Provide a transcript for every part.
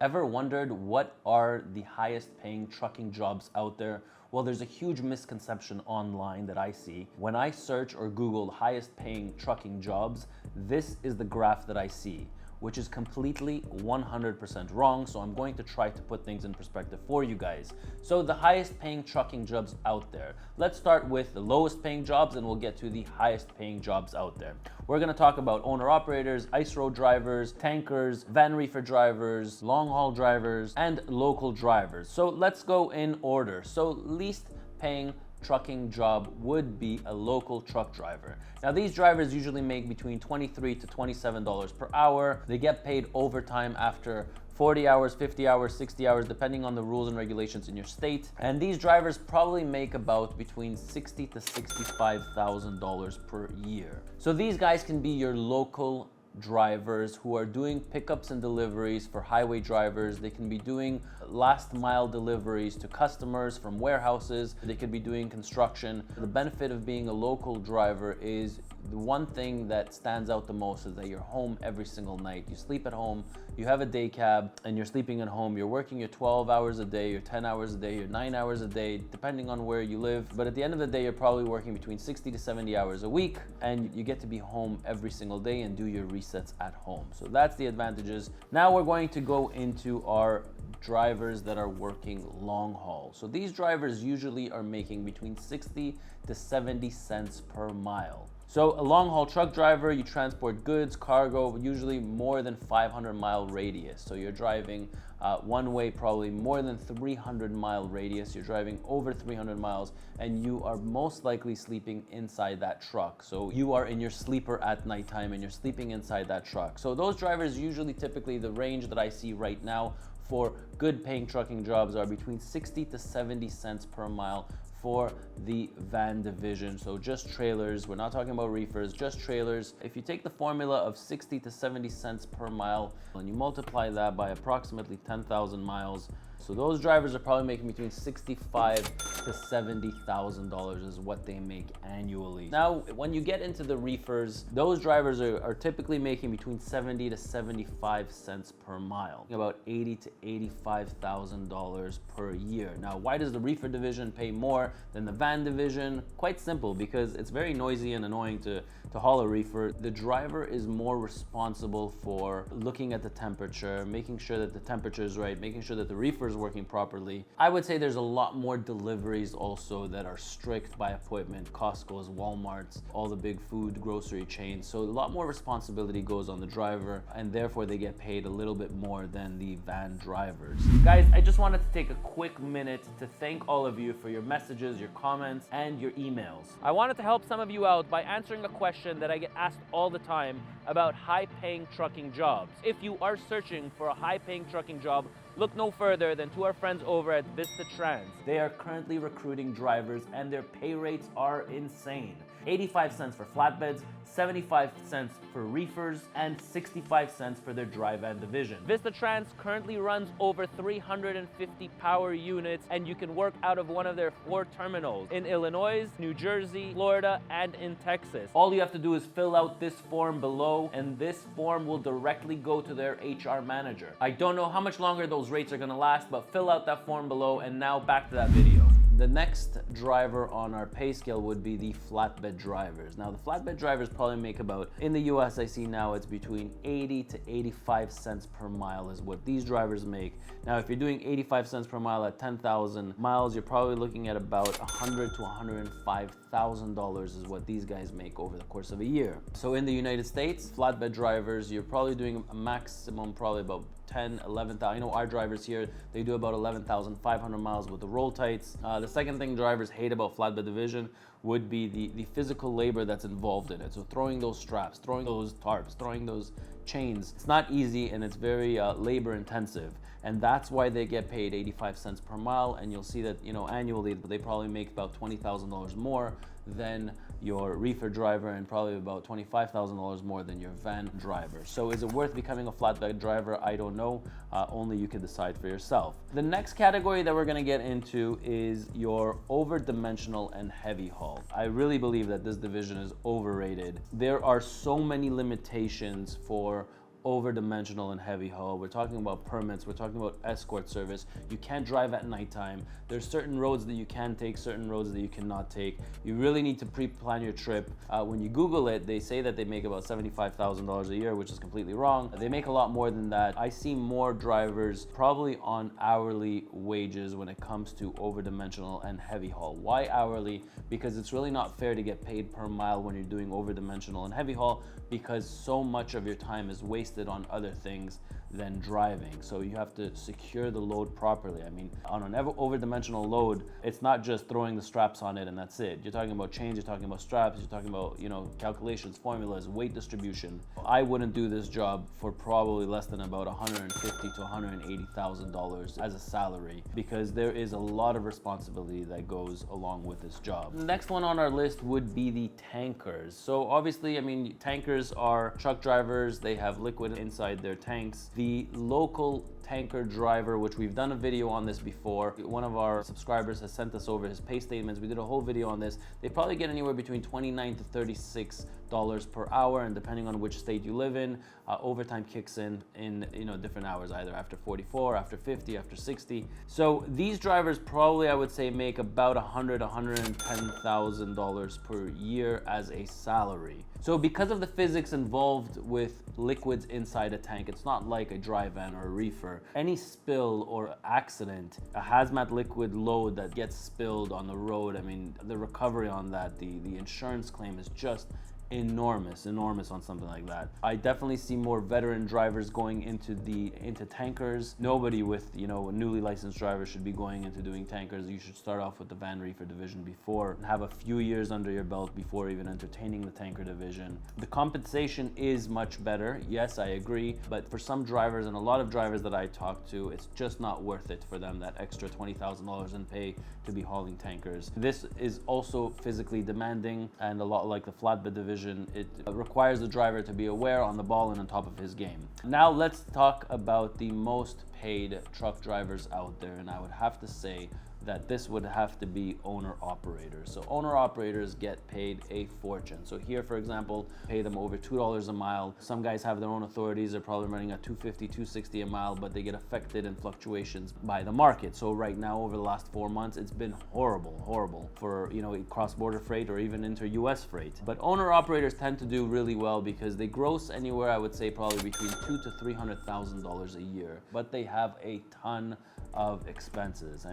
Ever wondered what are the highest paying trucking jobs out there? Well, there's a huge misconception online that I see. When I search or Google highest paying trucking jobs, this is the graph that I see, which is completely 100% wrong. So I'm going to try to put things in perspective for you guys. So the highest paying trucking jobs out there. Let's start with the lowest paying jobs and we'll get to the highest paying jobs out there. We're gonna talk about owner operators, ice road drivers, tankers, van reefer drivers, long haul drivers, and local drivers. So let's go in order. So least paying trucking job would be a local truck driver. Now these drivers usually make between $23 to $27 per hour. They get paid overtime after 40 hours, 50 hours, 60 hours, depending on the rules and regulations in your state. And these drivers probably make about between $60,000 to $65,000 per year. So these guys can be your local drivers who are doing pickups and deliveries for highway drivers. They can be doing last mile deliveries to customers from warehouses. They could be doing construction. The benefit of being a local driver is the one thing that stands out the most is that you're home every single night. You sleep at home, you have a day cab, and you're sleeping at home. You're working your 12 hours a day, your 10 hours a day, your 9 hours a day, depending on where you live. But at the end of the day, you're probably working between 60 to 70 hours a week, and you get to be home every single day and do your resets at home. So that's the advantages. Now we're going to go into our drivers that are working long haul. So these drivers usually are making between 60 to 70 cents per mile. So a long haul truck driver, you transport goods, cargo, usually more than 500-mile radius. So you're driving one way, probably more than 300-mile radius. You're driving over 300 miles and you are most likely sleeping inside that truck. So you are in your sleeper at nighttime and you're sleeping inside that truck. So those drivers usually, typically the range that I see right now for good paying trucking jobs are between 60 to 70 cents per mile for the van division. So just trailers, we're not talking about reefers, just trailers. If you take the formula of 60 to 70 cents per mile and you multiply that by approximately 10,000 miles, so those drivers are probably making between $65,000 to $70,000 is what they make annually. Now, when you get into the reefers, those drivers are typically making between 70 to 75 cents per mile, about $80,000 to $85,000 per year. Now, why does the reefer division pay more than the van division? Quite simple, because it's very noisy and annoying to haul a reefer. The driver is more responsible for looking at the temperature, making sure that the temperature is right, making sure that the reefer is working properly. I would say there's a lot more deliveries also that are strict by appointment. Costco's, Walmart's, all the big food grocery chains. So a lot more responsibility goes on the driver and therefore they get paid a little bit more than the van drivers. Guys, I just wanted to take a quick minute to thank all of you for your messages, your comments, and your emails. I wanted to help some of you out by answering a question that I get asked all the time about high-paying trucking jobs. If you are searching for a high-paying trucking job, look no further than to our friends over at Vista Trans. They are currently recruiting drivers and their pay rates are insane. 85 cents for flatbeds, 75 cents for reefers, and 65 cents for their dry van division. Vista Trans currently runs over 350 power units, and you can work out of one of their 4 terminals in Illinois, New Jersey, Florida, and in Texas. All you have to do is fill out this form below, and this form will directly go to their HR manager. I don't know how much longer those rates are gonna last, but fill out that form below, and now back to that video. The next driver on our pay scale would be the flatbed drivers. Now, the flatbed drivers probably make about, in the US I see now it's between 80 to 85 cents per mile is what these drivers make. Now, if you're doing 85 cents per mile at 10,000 miles, you're probably looking at about $100,000 to $105,000 is what these guys make over the course of a year. So in the United States, flatbed drivers, you're probably doing a maximum probably about 10, 11,000. You know, our drivers here, they do about 11,500 miles with the roll tights. The second thing drivers hate about flatbed division would be the physical labor that's involved in it. So throwing those straps, throwing those tarps, throwing those chains, it's not easy and it's very labor intensive. And that's why they get paid 85 cents per mile. And you'll see that, you know, annually they probably make about $20,000 more than your reefer driver and probably about $25,000 more than your van driver. So is it worth becoming a flatbed driver? I don't know. Only you can decide for yourself. The next category that we're gonna get into is your over-dimensional and heavy haul. I really believe that this division is overrated. There are so many limitations for over-dimensional and heavy haul. We're talking about permits, we're talking about escort service. You can't drive at nighttime. There's certain roads that you can take, certain roads that you cannot take. You really need to pre-plan your trip. When you Google it, they say that they make about $75,000 a year, which is completely wrong. They make a lot more than that. I see more drivers probably on hourly wages when it comes to over-dimensional and heavy haul. Why hourly? Because it's really not fair to get paid per mile when you're doing over-dimensional and heavy haul, because so much of your time is wasted on other things than driving. So you have to secure the load properly. I mean, on an over-dimensional load, it's not just throwing the straps on it and that's it. You're talking about chains, you're talking about straps, you're talking about, calculations, formulas, weight distribution. I wouldn't do this job for probably less than about $150,000 to $180,000 as a salary, because there is a lot of responsibility that goes along with this job. The next one on our list would be the tankers. So obviously, tankers are truck drivers. They have liquid inside their tanks. The local tanker driver, which we've done a video on this before. One of our subscribers has sent us over his pay statements. We did a whole video on this. They probably get anywhere between $29 to $36 per hour, and depending on which state you live in, overtime kicks in different hours, either after 44, after 50, after 60. So these drivers probably, I would say, make about $110,000 per year as a salary. So because of the physics involved with liquids inside a tank, it's not like a dry van or a reefer. Any spill or accident, a hazmat liquid load that gets spilled on the road, the recovery on that, the insurance claim is just enormous on something like that. I definitely see more veteran drivers going into tankers. Nobody with a newly licensed driver should be going into doing tankers. You should start off with the van reefer division before, have a few years under your belt before even entertaining the tanker division. The compensation is much better, yes, I agree, but for some drivers, and a lot of drivers that I talk to, it's just not worth it for them, that extra $20,000 in pay to be hauling tankers. This is also physically demanding, and a lot like the flatbed division, it requires the driver to be aware, on the ball, and on top of his game. Now let's talk about the most paid truck drivers out there, and I would have to say that this would have to be owner-operators. So owner-operators get paid a fortune. So here, for example, pay them over $2 a mile. Some guys have their own authorities. They're probably running at $250, $260 a mile, but they get affected in fluctuations by the market. So right now, over the last 4 months, it's been horrible for, cross-border freight or even inter-US freight. But owner-operators tend to do really well because they gross anywhere, I would say, probably between $200,000 to $300,000 a year, but they have a ton of expenses.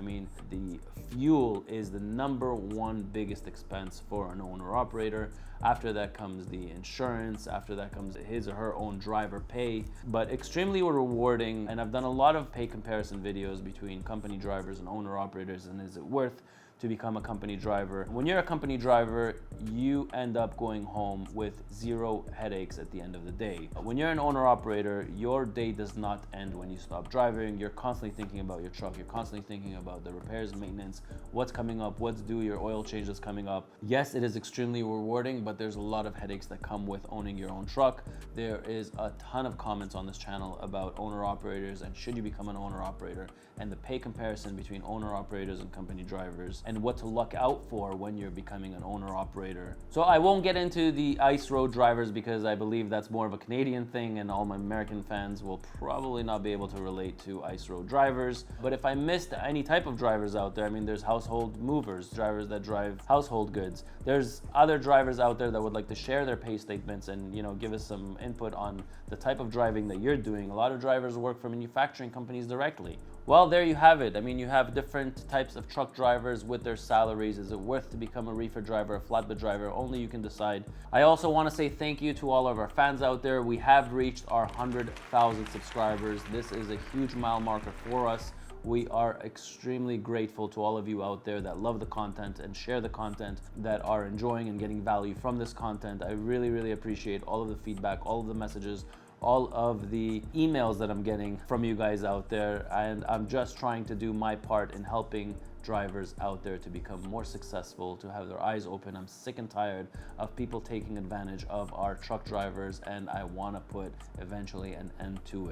The fuel is the #1 biggest expense for an owner-operator. After that comes the insurance, after that comes his or her own driver pay, but extremely rewarding. And I've done a lot of pay comparison videos between company drivers and owner-operators, and is it worth to become a company driver? When you're a company driver, you end up going home with 0 headaches at the end of the day. When you're an owner-operator, your day does not end when you stop driving. You're constantly thinking about your truck. You're constantly thinking about the repairs and maintenance, what's coming up, what's due, your oil change that's coming up. Yes, it is extremely rewarding, but there's a lot of headaches that come with owning your own truck. There is a ton of comments on this channel about owner-operators and should you become an owner-operator, and the pay comparison between owner-operators and company drivers, and what to look out for when you're becoming an owner-operator. So I won't get into the ice road drivers because I believe that's more of a Canadian thing, and all my American fans will probably not be able to relate to ice road drivers. But if I missed any type of drivers out there, there's household movers, drivers that drive household goods. There's other drivers out there that would like to share their pay statements and give us some input on the type of driving that you're doing. A lot of drivers work for manufacturing companies directly. Well, there you have it. You have different types of truck drivers with their salaries. Is it worth to become a reefer driver, a flatbed driver? Only you can decide. I also want to say thank you to all of our fans out there. We have reached our 100,000 subscribers. This is a huge mile marker for us. We are extremely grateful to all of you out there that love the content and share the content, that are enjoying and getting value from this content. I really appreciate all of the feedback, all of the messages, all of the emails that I'm getting from you guys out there, and I'm just trying to do my part in helping drivers out there to become more successful, to have their eyes open. I'm sick and tired of people taking advantage of our truck drivers, and I want to put eventually an end to it.